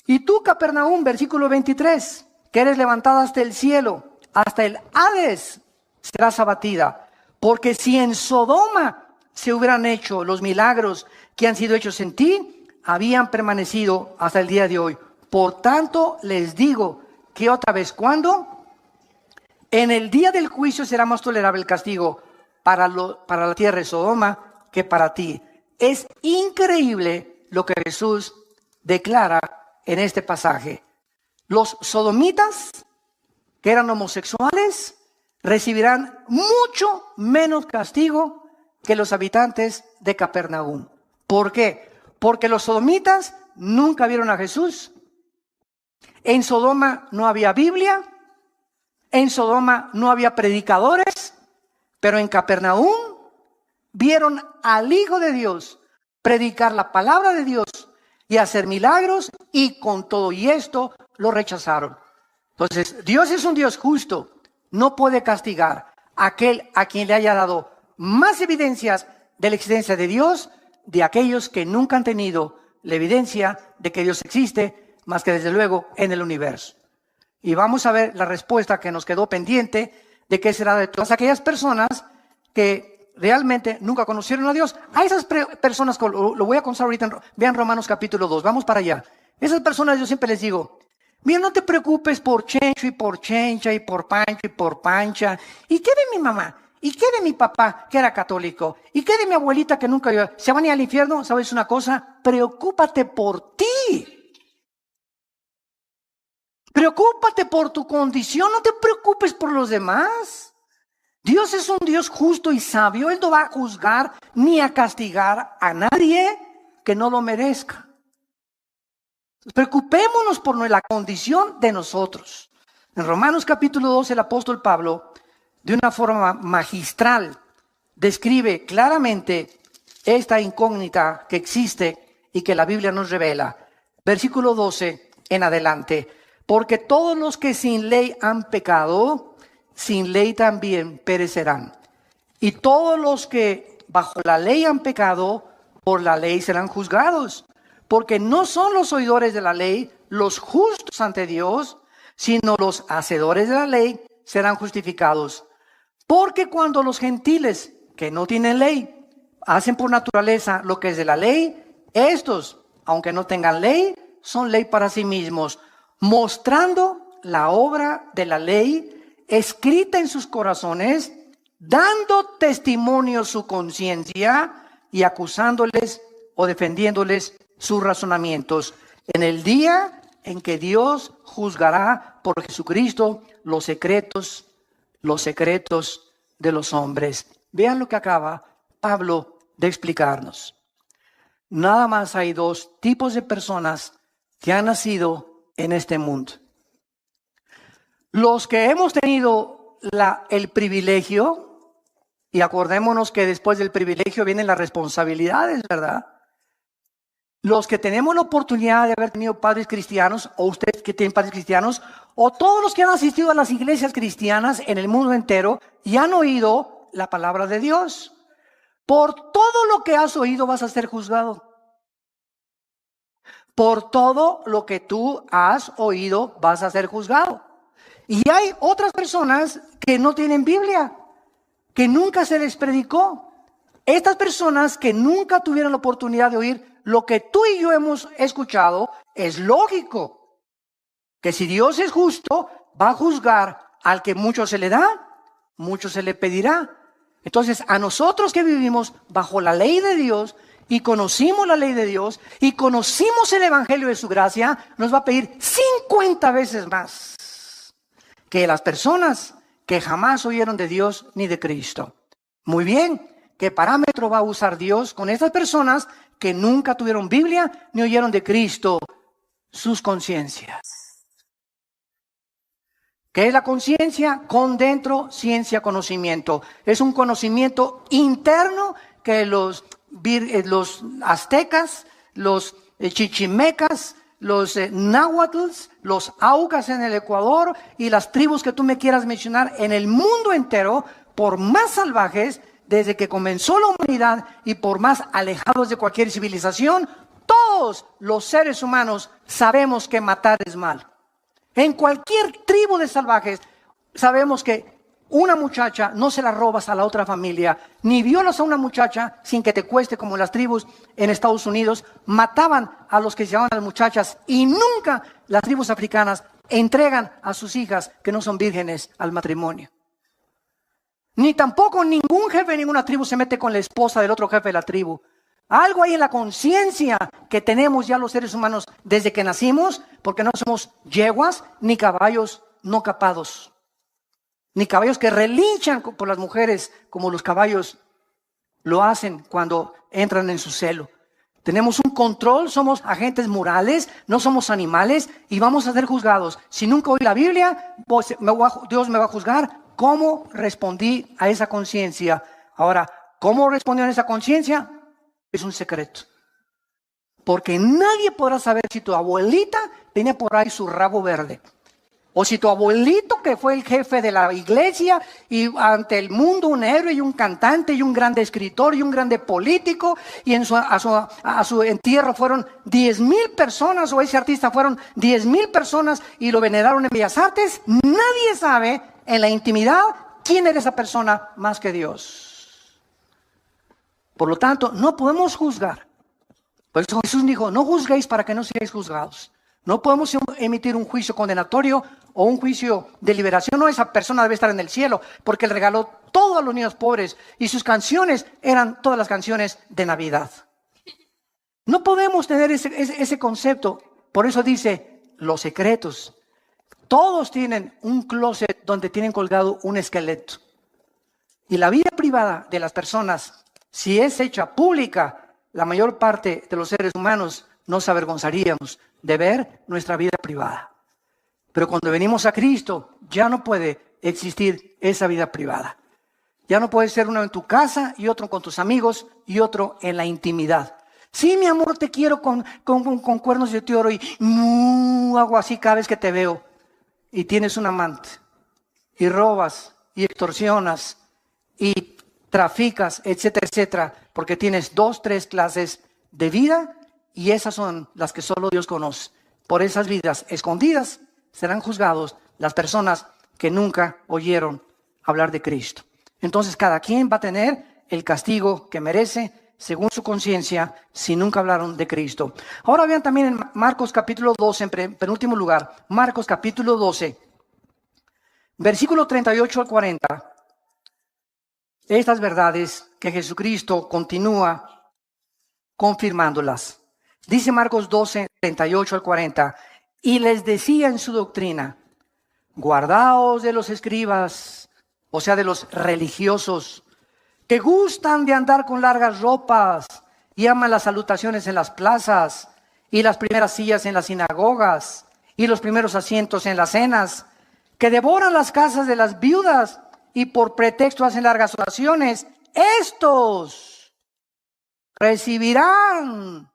Y tú, Capernaum, versículo 23, que eres levantada hasta el cielo, hasta el Hades serás abatida. Porque si en Sodoma se hubieran hecho los milagros que han sido hechos en ti, habían permanecido hasta el día de hoy. Por tanto, les digo que otra vez, ¿cuándo? En el día del juicio será más tolerable el castigo para la tierra de Sodoma que para ti. Es increíble lo que Jesús declara en este pasaje. Los sodomitas, que eran homosexuales, recibirán mucho menos castigo que los habitantes de Capernaum. ¿Por qué? Porque los sodomitas nunca vieron a Jesús. En Sodoma no había Biblia. En Sodoma no había predicadores. Pero en Capernaum vieron al Hijo de Dios predicar la palabra de Dios y hacer milagros, y con todo y esto lo rechazaron. Entonces, Dios es un Dios justo. No puede castigar a aquel a quien le haya dado más evidencias de la existencia de Dios, de aquellos que nunca han tenido la evidencia de que Dios existe, más que desde luego en el universo. Y vamos a ver la respuesta que nos quedó pendiente de qué será de todas aquellas personas que realmente nunca conocieron a Dios. A esas personas, lo voy a contar ahorita, vean Romanos capítulo 2, vamos para allá. Esas personas yo siempre les digo, mira, no te preocupes por Chencho y por Chencha y por Pancho y por Pancha. ¿Y qué de mi mamá? ¿Y qué de mi papá, que era católico? ¿Y qué de mi abuelita, que nunca vio? ¿Se van a ir al infierno? ¿Sabes una cosa? Preocúpate por ti. Preocúpate por tu condición, no te preocupes por los demás. Dios es un Dios justo y sabio. Él no va a juzgar ni a castigar a nadie que no lo merezca. Preocupémonos por la condición de nosotros. En Romanos capítulo 2, el apóstol Pablo, de una forma magistral, describe claramente esta incógnita que existe y que la Biblia nos revela. Versículo 12 en adelante. Porque todos los que sin ley han pecado, sin ley también perecerán. Y todos los que bajo la ley han pecado, por la ley serán juzgados. Porque no son los oidores de la ley los justos ante Dios, sino los hacedores de la ley serán justificados. Porque cuando los gentiles que no tienen ley hacen por naturaleza lo que es de la ley, estos, aunque no tengan ley, son ley para sí mismos, mostrando la obra de la ley escrita en sus corazones, dando testimonio su conciencia y acusándoles o defendiéndoles sus razonamientos en el día en que Dios juzgará por Jesucristo los secretos de los hombres. Vean lo que acaba Pablo de explicarnos. Nada más hay dos tipos de personas que han nacido en este mundo. Los que hemos tenido el privilegio, y acordémonos que después del privilegio vienen las responsabilidades, ¿verdad? Los que tenemos la oportunidad de haber tenido padres cristianos, o ustedes que tienen padres cristianos, o todos los que han asistido a las iglesias cristianas en el mundo entero y han oído la palabra de Dios. Por todo lo que has oído vas a ser juzgado. Por todo lo que tú has oído vas a ser juzgado. Y hay otras personas que no tienen Biblia, que nunca se les predicó. Estas personas que nunca tuvieron la oportunidad de oír lo que tú y yo hemos escuchado, es lógico que si Dios es justo, va a juzgar al que mucho se le da, mucho se le pedirá. Entonces, a nosotros que vivimos bajo la ley de Dios y conocimos la ley de Dios y conocimos el evangelio de su gracia, nos va a pedir 50 veces más que las personas que jamás oyeron de Dios ni de Cristo. Muy bien, ¿qué parámetro va a usar Dios con estas personas que nunca tuvieron Biblia ni oyeron de Cristo? Sus conciencias. ¿Qué es la conciencia? Con dentro, ciencia, conocimiento. Es un conocimiento interno que los aztecas, los chichimecas, los náhuatls, los aucas en el Ecuador y las tribus que tú me quieras mencionar en el mundo entero, por más salvajes, desde que comenzó la humanidad y por más alejados de cualquier civilización, todos los seres humanos sabemos que matar es mal. En cualquier tribu de salvajes sabemos que una muchacha no se la robas a la otra familia, ni violas a una muchacha sin que te cueste, como las tribus en Estados Unidos mataban a los que se llamaban las muchachas, y nunca las tribus africanas entregan a sus hijas que no son vírgenes al matrimonio. Ni tampoco ningún jefe de ninguna tribu se mete con la esposa del otro jefe de la tribu. Algo hay en la conciencia que tenemos ya los seres humanos desde que nacimos, porque no somos yeguas ni caballos no capados, ni caballos que relinchan por las mujeres como los caballos lo hacen cuando entran en su celo. Tenemos un control, somos agentes morales, no somos animales y vamos a ser juzgados. Si nunca oí la Biblia, pues Dios me va a juzgar. ¿Cómo respondí a esa conciencia? Ahora, ¿cómo respondió a esa conciencia? Es un secreto. Porque nadie podrá saber si tu abuelita tenía por ahí su rabo verde. O si tu abuelito, que fue el jefe de la iglesia y ante el mundo un héroe y un cantante y un grande escritor y un grande político, y a su entierro fueron 10,000 personas, o ese artista fueron 10,000 personas y lo veneraron en Bellas Artes. Nadie sabe en la intimidad quién era esa persona más que Dios. Por lo tanto, no podemos juzgar. Por eso Jesús dijo, no juzguéis para que no seáis juzgados. No podemos emitir un juicio condenatorio o un juicio de liberación. No, esa persona debe estar en el cielo porque él regaló todo a los niños pobres y sus canciones eran todas las canciones de Navidad. No podemos tener ese concepto. Por eso dice, los secretos. Todos tienen un closet donde tienen colgado un esqueleto. Y la vida privada de las personas, si es hecha pública, la mayor parte de los seres humanos nos avergonzaríamos de ver nuestra vida privada. Pero cuando venimos a Cristo, ya no puede existir esa vida privada. Ya no puede ser uno en tu casa y otro con tus amigos y otro en la intimidad. Sí, mi amor, te quiero con cuernos de oro y hago así cada vez que te veo. Y tienes un amante. Y robas, y extorsionas, y traficas, etcétera, etcétera. Porque tienes 2, 3 clases de vida y esas son las que solo Dios conoce. Por esas vidas escondidas serán juzgados las personas que nunca oyeron hablar de Cristo. Entonces cada quien va a tener el castigo que merece según su conciencia, si nunca hablaron de Cristo. Ahora vean también en Marcos capítulo 12, en penúltimo lugar, Marcos capítulo 12, versículo 38 al 40. Estas verdades que Jesucristo continúa confirmándolas. Dice Marcos 12, 38 al 40, y les decía en su doctrina, guardaos de los escribas, o sea, de los religiosos, que gustan de andar con largas ropas y aman las salutaciones en las plazas y las primeras sillas en las sinagogas y los primeros asientos en las cenas, que devoran las casas de las viudas y por pretexto hacen largas oraciones. Estos recibirán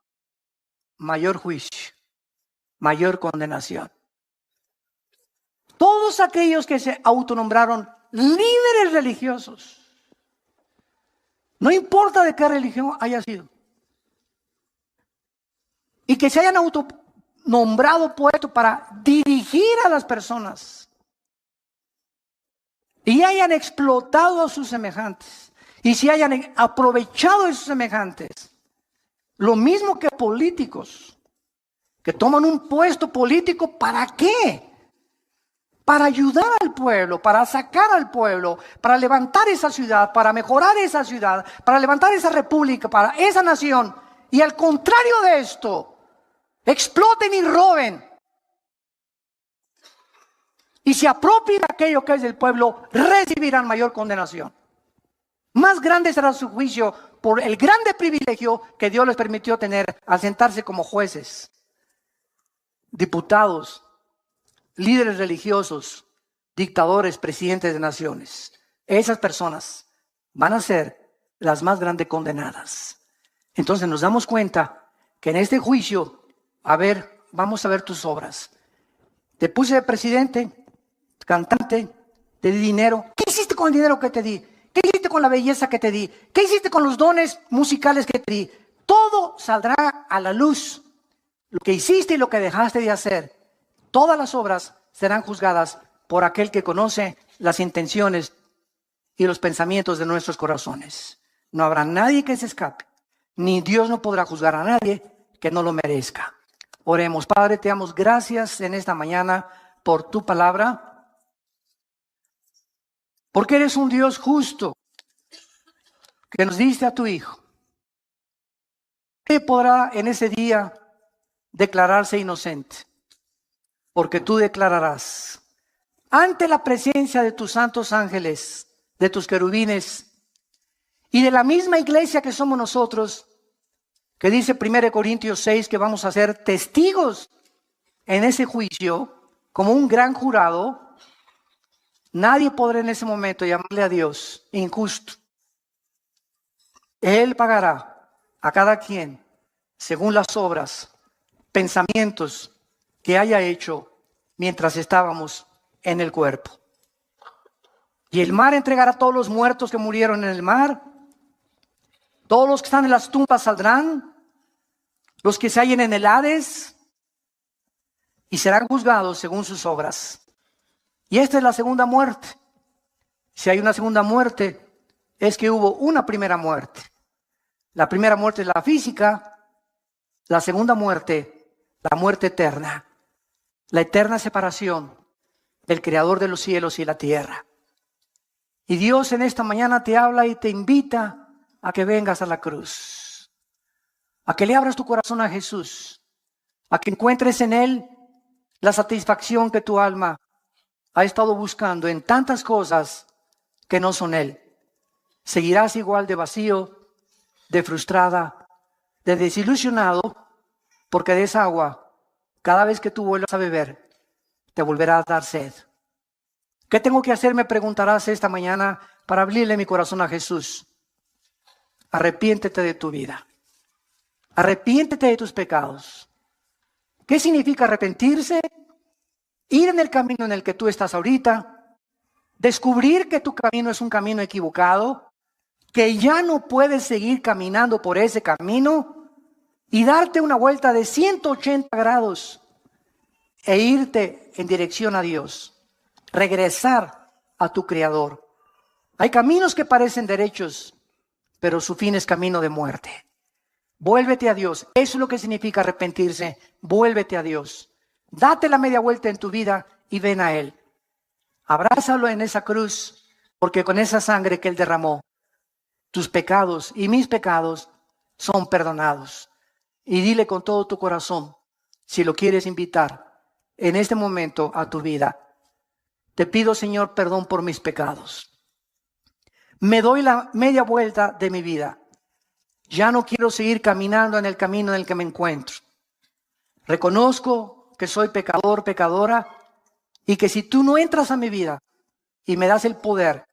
mayor juicio, mayor condenación. Todos aquellos que se autonombraron líderes religiosos, no importa de qué religión haya sido, y que se hayan autonombrado puesto para dirigir a las personas y hayan explotado a sus semejantes y se hayan aprovechado de sus semejantes, lo mismo que políticos que toman un puesto político, ¿para qué? Para ayudar al pueblo, para sacar al pueblo, para levantar esa ciudad, para mejorar esa ciudad, para levantar esa república, para esa nación. Y al contrario de esto, exploten y roben. Y se apropien de aquello que es del pueblo, recibirán mayor condenación. Más grande será su juicio por el grande privilegio que Dios les permitió tener al sentarse como jueces, diputados, líderes religiosos, dictadores, presidentes de naciones. Esas personas van a ser las más grandes condenadas. Entonces nos damos cuenta que en este juicio, vamos a ver tus obras. Te puse de presidente, cantante, te di dinero. ¿Qué hiciste con el dinero que te di? ¿Qué hiciste con la belleza que te di? ¿Qué hiciste con los dones musicales que te di? Todo saldrá a la luz. Lo que hiciste y lo que dejaste de hacer. Todas las obras serán juzgadas por aquel que conoce las intenciones y los pensamientos de nuestros corazones. No habrá nadie que se escape, ni Dios no podrá juzgar a nadie que no lo merezca. Oremos. Padre, te damos gracias en esta mañana por tu palabra, porque eres un Dios justo, que nos diste a tu Hijo. ¿Qué podrá en ese día declararse inocente? Porque tú declararás ante la presencia de tus santos ángeles, de tus querubines y de la misma iglesia que somos nosotros, que dice 1 Corintios 6 que vamos a ser testigos en ese juicio como un gran jurado. Nadie podrá en ese momento llamarle a Dios injusto. Él pagará a cada quien según las obras, pensamientos que haya hecho mientras estábamos en el cuerpo. Y el mar entregará a todos los muertos que murieron en el mar. Todos los que están en las tumbas saldrán, los que se hallen en el Hades, y serán juzgados según sus obras. Y esta es la segunda muerte. Si hay una segunda muerte, es que hubo una primera muerte. La primera muerte es la física, la segunda muerte, la muerte eterna. La eterna separación del Creador de los cielos y la tierra. Y Dios en esta mañana te habla y te invita a que vengas a la cruz, a que le abras tu corazón a Jesús, a que encuentres en Él la satisfacción que tu alma ha estado buscando en tantas cosas que no son Él. Seguirás igual de vacío, de frustrada, de desilusionado, porque de esa agua, cada vez que tú vuelvas a beber, te volverá a dar sed. ¿Qué tengo que hacer? Me preguntarás esta mañana para abrirle mi corazón a Jesús. Arrepiéntete de tu vida. Arrepiéntete de tus pecados. ¿Qué significa arrepentirse? Ir en el camino en el que tú estás ahorita, descubrir que tu camino es un camino equivocado, que ya no puedes seguir caminando por ese camino y darte una vuelta de 180 grados e irte en dirección a Dios, regresar a tu Creador. Hay caminos que parecen derechos, pero su fin es camino de muerte. Vuélvete a Dios. Eso es lo que significa arrepentirse. Vuélvete a Dios. Date la media vuelta en tu vida y ven a Él. Abrázalo en esa cruz, porque con esa sangre que Él derramó, tus pecados y mis pecados son perdonados. Y dile con todo tu corazón, si lo quieres invitar en este momento a tu vida: te pido, Señor, perdón por mis pecados. Me doy la media vuelta de mi vida. Ya no quiero seguir caminando en el camino en el que me encuentro. Reconozco que soy pecador, pecadora, y que si tú no entras a mi vida y me das el poder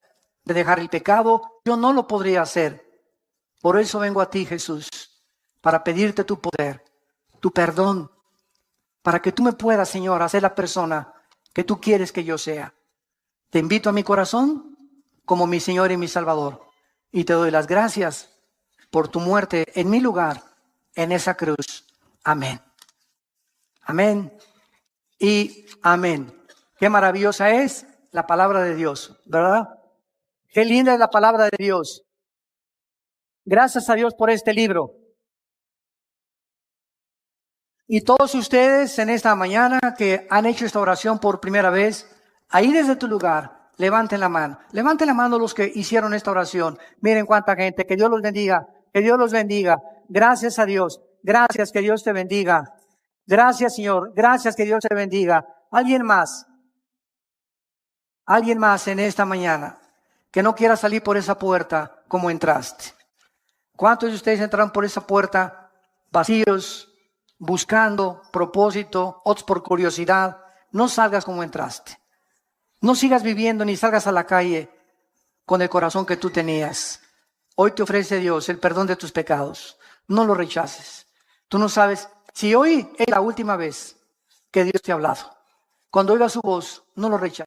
de dejar el pecado, yo no lo podría hacer. Por eso vengo a ti, Jesús, para pedirte tu poder, tu perdón, para que tú me puedas, Señor, hacer la persona que tú quieres que yo sea. Te invito a mi corazón como mi Señor y mi Salvador, y te doy las gracias por tu muerte en mi lugar, en esa cruz. Amén. Amén y amén. Qué maravillosa es la palabra de Dios, ¿verdad? Qué linda es la palabra de Dios. Gracias a Dios por este libro. Y todos ustedes en esta mañana que han hecho esta oración por primera vez, ahí desde tu lugar, levanten la mano. Levanten la mano los que hicieron esta oración. Miren cuánta gente. Que Dios los bendiga. Que Dios los bendiga. Gracias a Dios. Gracias, que Dios te bendiga. Gracias, Señor. Gracias, que Dios te bendiga. ¿Alguien más? ¿Alguien más en esta mañana que no quiera salir por esa puerta como entraste? ¿Cuántos de ustedes entraron por esa puerta vacíos, buscando propósito, otros por curiosidad? No salgas como entraste. No sigas viviendo ni salgas a la calle con el corazón que tú tenías. Hoy te ofrece Dios el perdón de tus pecados. No lo rechaces. Tú no sabes si hoy es la última vez que Dios te ha hablado. Cuando oigas su voz, no lo rechaces.